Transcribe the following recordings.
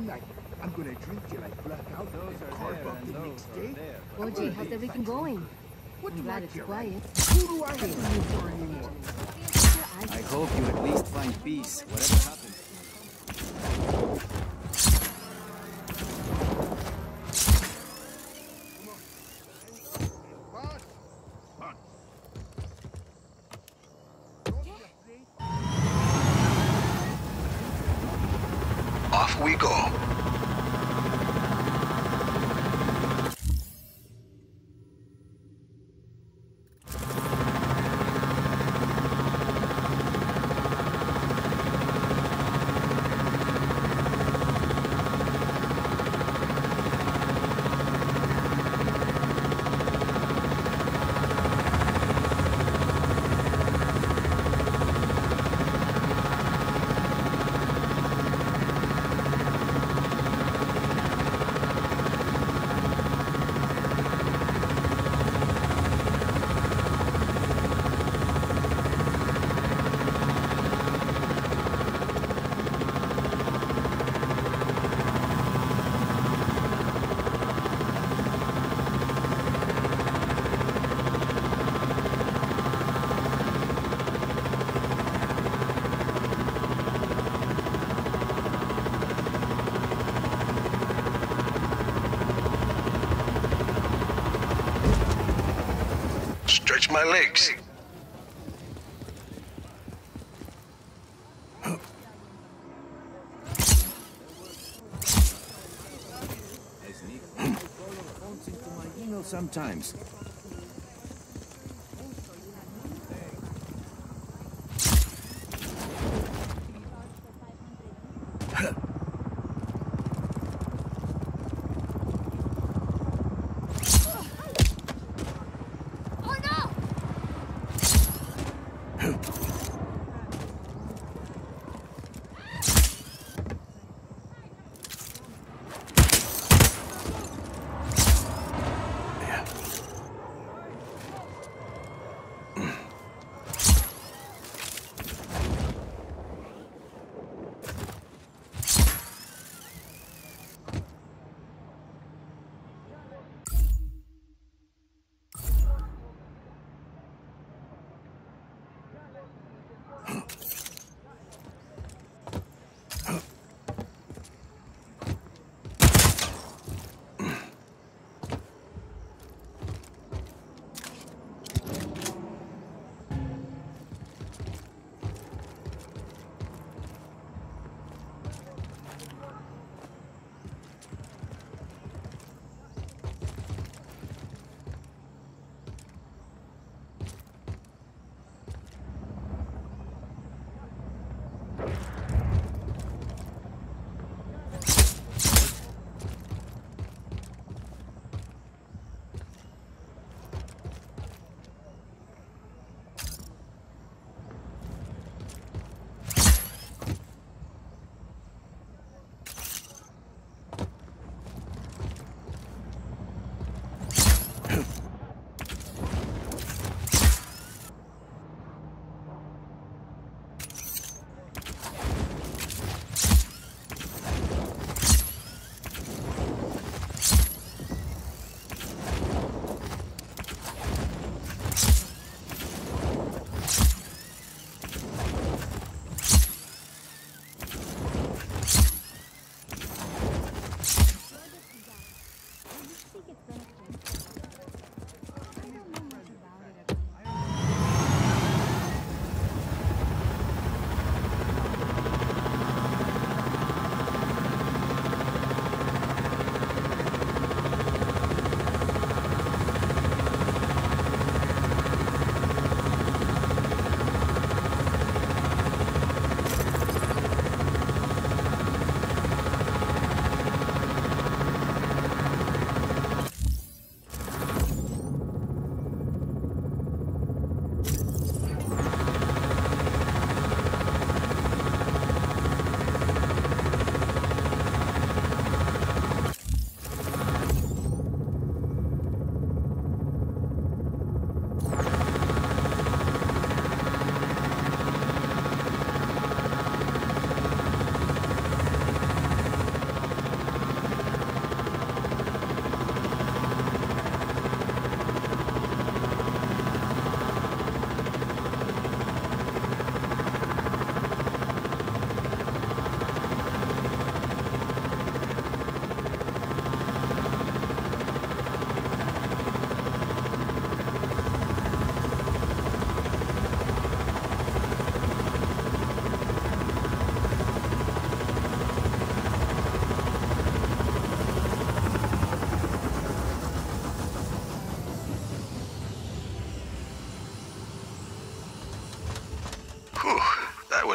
like I'm gonna drink till I black out and carve up the next day. Oji, how's everything going? What I'm do I glad it's care? quiet. Who do I have to live for anymore? I hope you at least find peace, whatever happens. Off we go. Stretch my legs. Sometimes.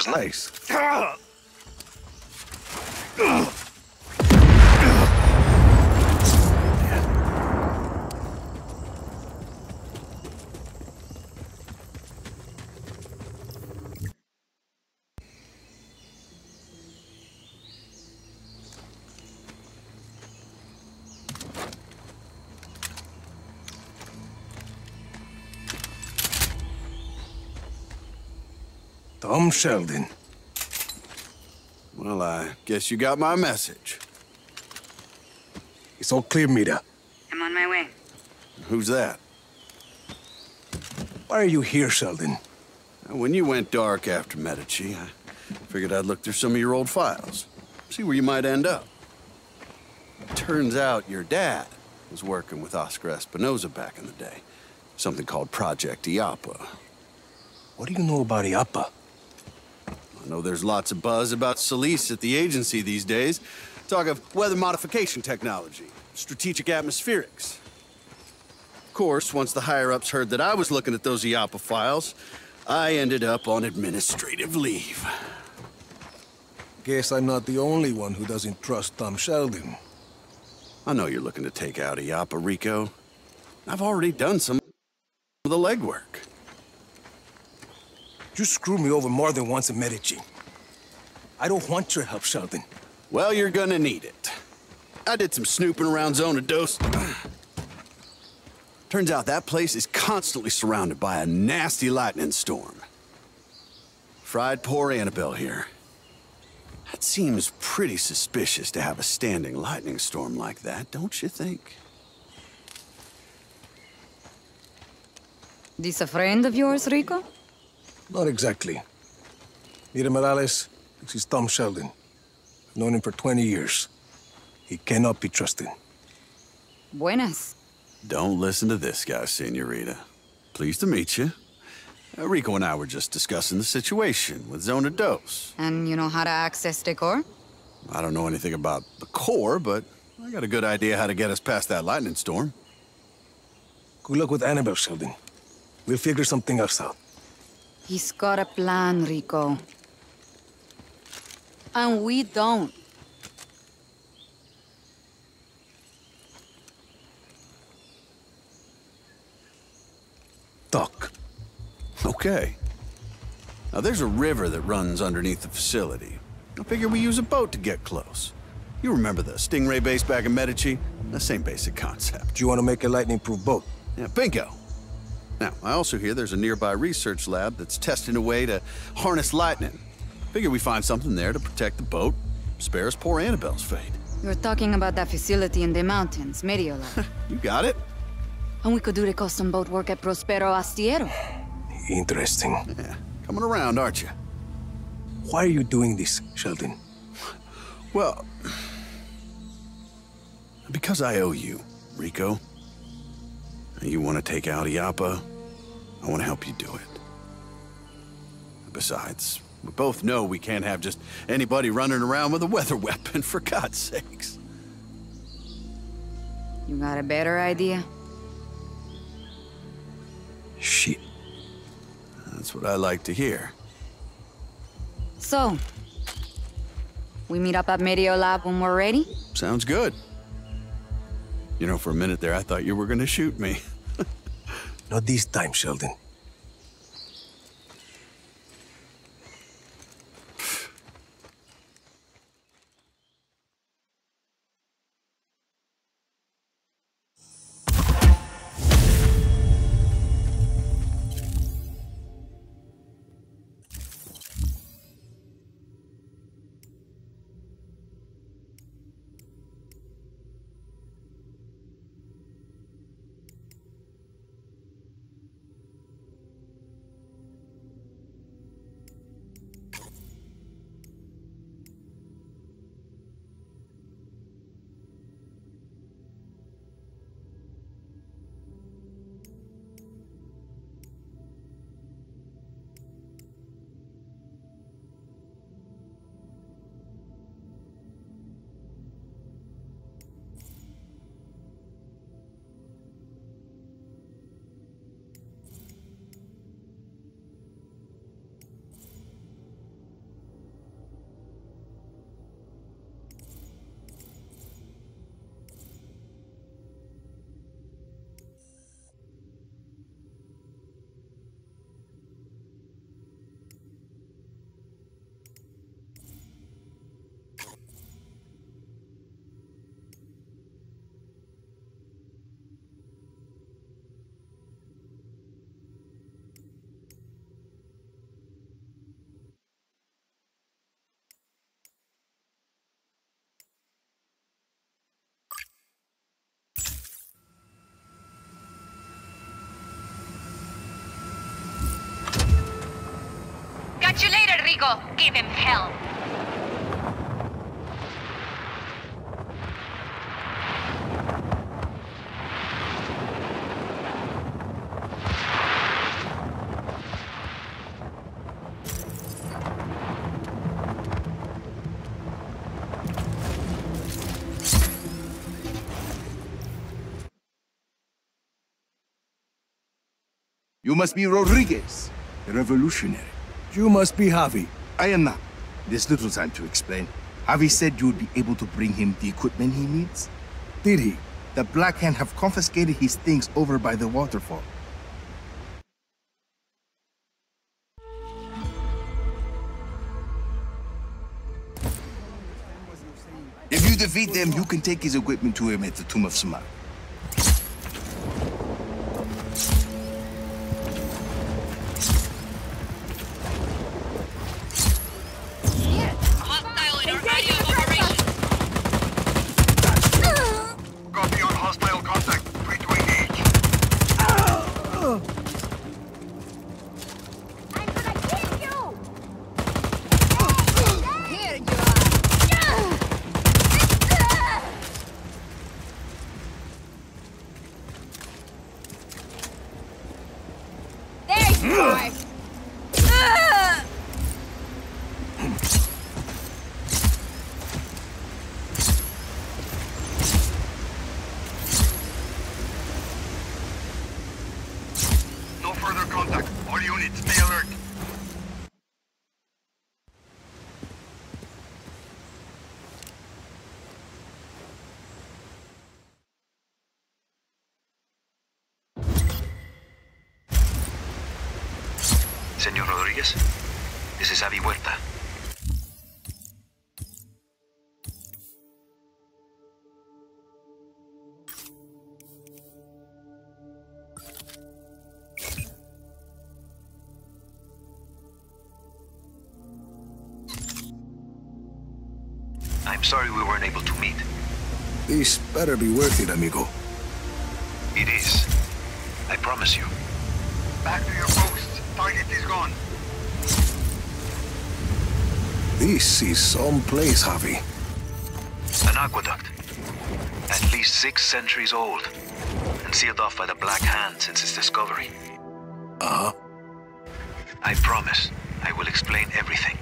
was nice. Tom Sheldon. Well, I guess you got my message. It's all clear, Mira. I'm on my way. Who's that? Why are you here, Sheldon? When you went dark after Medici, I figured I'd look through some of your old files. See where you might end up. Turns out your dad was working with Oscar Espinosa back in the day. Something called Project IAPA. What do you know about IAPA? I know there's lots of buzz about Solis at the agency these days. Talk of weather modification technology, strategic atmospherics. Of course, once the higher-ups heard that I was looking at those IAPA files, I ended up on administrative leave. Guess I'm not the only one who doesn't trust Tom Sheldon. I know you're looking to take out IAPA, Rico. I've already done some of the legwork. You screwed me over more than once in Medici. I don't want your help, Sheldon. Well, you're gonna need it. I did some snooping around Zona Dos. Turns out that place is constantly surrounded by a nasty lightning storm. Fried poor Annabelle here. That seems pretty suspicious to have a standing lightning storm like that, don't you think? This a friend of yours, Rico? Not exactly. Mira Morales, this is Tom Sheldon. I've known him for 20 years. He cannot be trusted. Buenas. Don't listen to this guy, Senorita. Pleased to meet you. Rico and I were just discussing the situation with Zona Dos. And you know how to access the core? I don't know anything about the core, but I got a good idea how to get us past that lightning storm. Good luck with Annabelle, Sheldon. We'll figure something else out. He's got a plan, Rico. And we don't. Talk. Okay. Now, there's a river that runs underneath the facility. I figure we use a boat to get close. You remember the Stingray base back in Medici? The same basic concept. Do you want to make a lightning-proof boat? Yeah, bingo. Now, I also hear there's a nearby research lab that's testing a way to harness lightning. Figure we find something there to protect the boat, spare us poor Annabelle's fate. You're talking about that facility in the mountains, Mediola. You got it? And we could do the custom boat work at Prospero Astiero. Interesting. Yeah, coming around, aren't you? Why are you doing this, Sheldon? Well, because I owe you, Rico. You want to take out IAPA, I want to help you do it. Besides, we both know we can't have just anybody running around with a weather weapon, for God's sakes. You got a better idea? Shit. That's what I like to hear. So, we meet up at Medio Lab when we're ready? Sounds good. You know, for a minute there, I thought you were going to shoot me. Not this time, Sheldon. Rodrigo, give him hell. You must be Rodriguez, the revolutionary. You must be Javi. I am not. There's little time to explain. Javi said you would be able to bring him the equipment he needs. Did he? The Black Hand have confiscated his things over by the waterfall. If you defeat them, you can take his equipment to him at the Tomb of Samar. Copy on hostile contact. Free to engage. I'm gonna kill you! Here you are! There you are! No further contact. All units, stay alert. Señor Rodriguez, this is Javi Huerta. I'm sorry we weren't able to meet. This better be worth it, amigo. It is. I promise you. Back to your posts. Target is gone. This is some place, Javi. An aqueduct. At least 6 centuries old. And sealed off by the Black Hand since its discovery. Uh-huh. I promise. I will explain everything.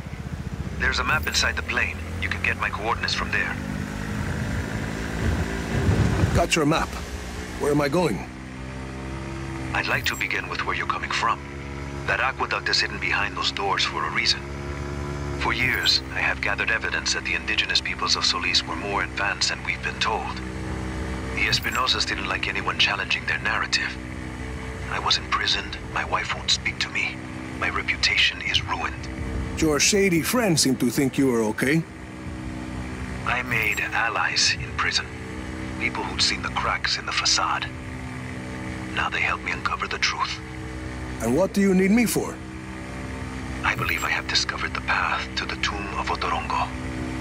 There's a map inside the plane. You can get my coordinates from there. Got your map. Where am I going? I'd like to begin with where you're coming from. That aqueduct is hidden behind those doors for a reason. For years, I have gathered evidence that the indigenous peoples of Solis were more advanced than we've been told. The Espinosas didn't like anyone challenging their narrative. I was imprisoned, my wife won't speak to me. My reputation is ruined. Your shady friends seem to think you were okay. I made allies in prison. People who'd seen the cracks in the facade. Now they help me uncover the truth. And what do you need me for? I believe I have discovered the path to the tomb of Otorongo,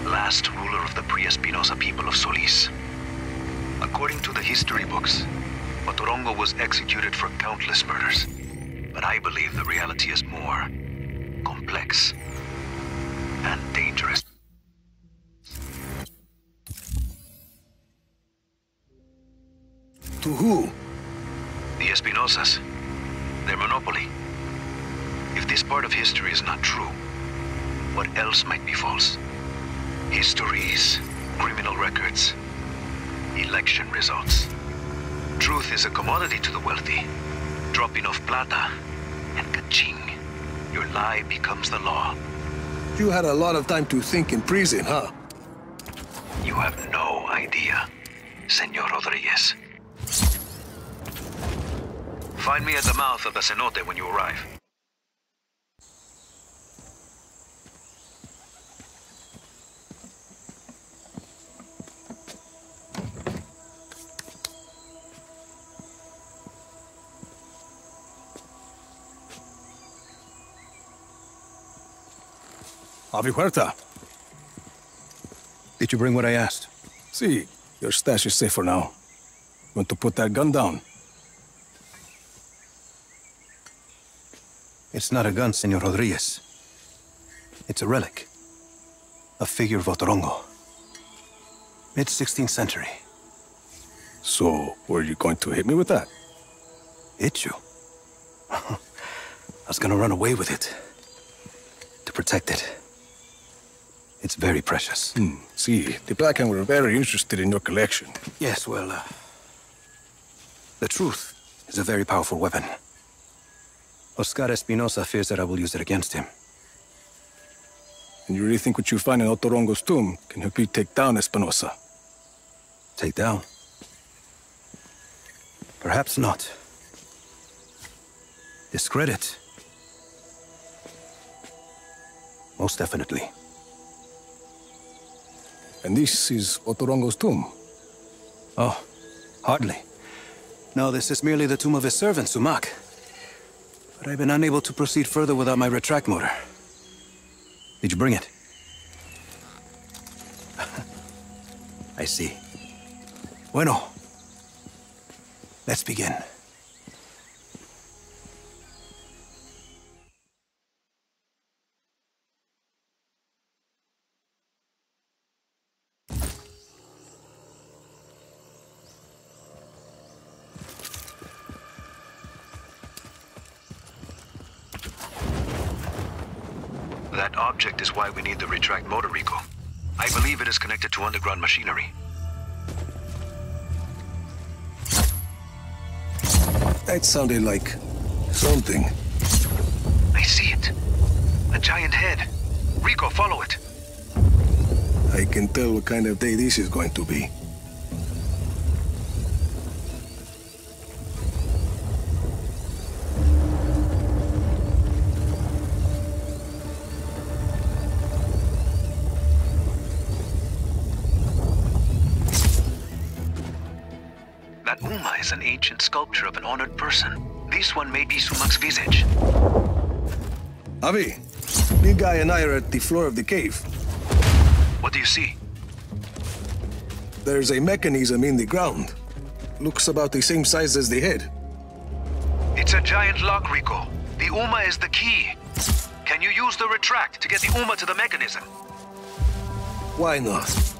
last ruler of the pre-Espinosa people of Solis. According to the history books, Otorongo was executed for countless murders. But I believe the reality is more complex and dangerous. To who? The Espinosas. Their monopoly. If this part of history is not true, what else might be false? Histories, criminal records, election results. Truth is a commodity to the wealthy. Drop enough plata, and ka-ching. Your lie becomes the law. You had a lot of time to think in prison, huh? You have no idea, Senor Rodriguez. Find me at the mouth of the cenote when you arrive. Javi Huerta. Did you bring what I asked? See, your stash is safe for now. Want to put that gun down? It's not a gun, Senor Rodriguez. It's a relic. A figure of Otorongo. Mid-16th century. So, were you going to hit me with that? Hit you? I was gonna run away with it. To protect it. It's very precious. See, the Blackhand were very interested in your collection. Yes, well, the truth is a very powerful weapon. Oscar Espinosa fears that I will use it against him. And you really think what you find in Otorongo's tomb can help you take down Espinosa? Take down? Perhaps not. Discredit? Most definitely. And this is Otorongo's tomb? Oh, hardly. No, this is merely the tomb of his servant, Sumac. But I've been unable to proceed further without my retract motor. Did you bring it? I see. Bueno. Let's begin. That object is why we need the retract motor, Rico. I believe it is connected to underground machinery. That sounded like something. I see it. A giant head. Rico, follow it. I can tell what kind of day this is going to be. That Uma is an ancient sculpture of an honored person. This one may be Sumac's visage. Javi, Big Guy and I are at the floor of the cave. What do you see? There's a mechanism in the ground. Looks about the same size as the head. It's a giant lock, Rico. The Uma is the key. Can you use the retract to get the Uma to the mechanism? Why not?